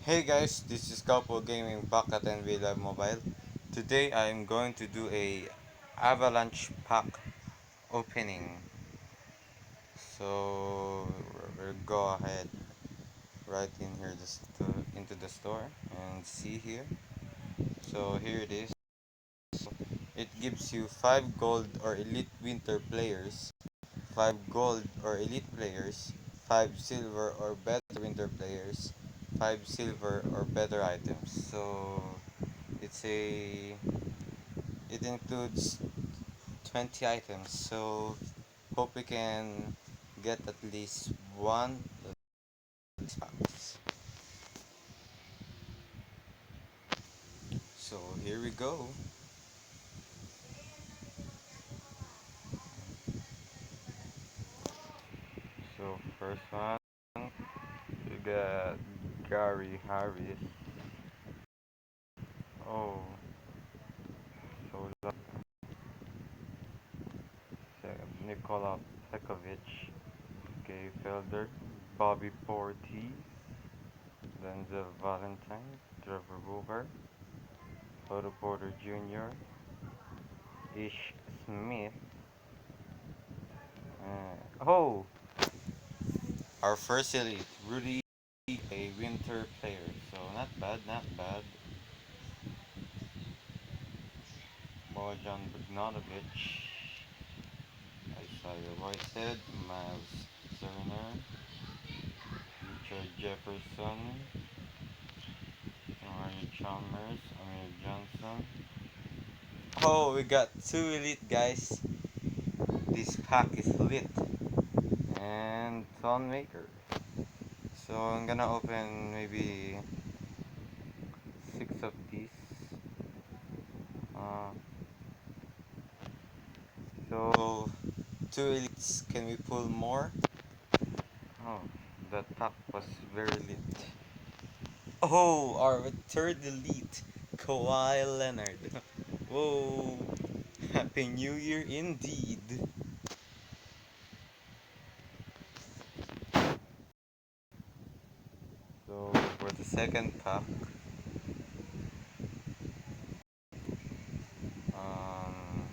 Hey guys, this is Couple Gaming back at NV Live Mobile. Today I'm going to do a Avalanche pack opening. So we'll go ahead right in here into the store and see here. So here it is. It gives you 5 gold or elite winter players, 5 gold or elite players, 5 silver or better winter players, 5 silver or better items. So it's a it includes 20 items, so hope we can get at least one of these packs. So here we go. So first one, we got Gary Harris. Oh, so Nikola Pekovic, Gay Felder, Bobby Portis, Denzel Valentine, Trevor Booker, Otto Porter Jr., Ish Smith. Oh, our first elite, Rudy, a winter player. So not bad, not bad. Bojan Bogdanovic, Isaiah Whitehead, Miles Turner, Richard Jefferson, Ryan Chalmers, Amir Johnson. Oh, we got 2 elite guys. This pack is lit. And Thon Maker. So I'm gonna open maybe 6 of these. Uh, so 2 elites. Can we pull more? Oh, that pack was very lit. Oh, our third elite, Kawhi Leonard. Whoa, Happy New Year indeed. So for the second pack, um,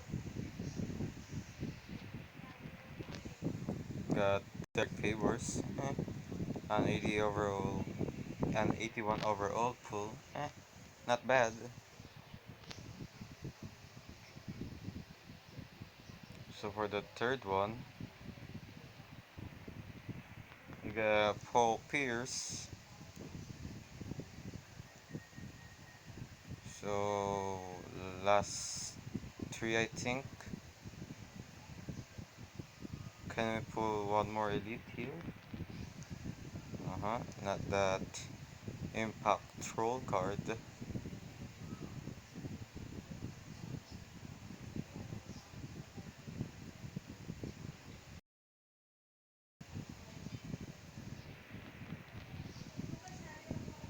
got Derek Favors, an 80 overall, an 81 overall pull. Not bad. So for the third one, you got Paul Pierce. So last three, I think. Can we pull one more elite here? Not that impact troll card.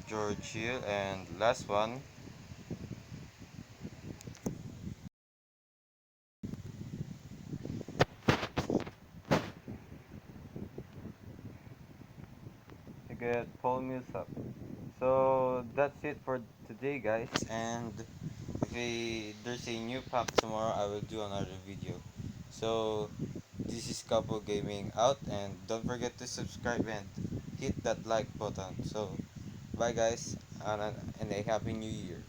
George Hill, and last one, you get Paul Millsap. So that's it for today, guys. And if there's a new pack tomorrow, I will do another video. So this is Couple Gaming out, and don't forget to subscribe and hit that like button. So bye, guys, and a happy new year.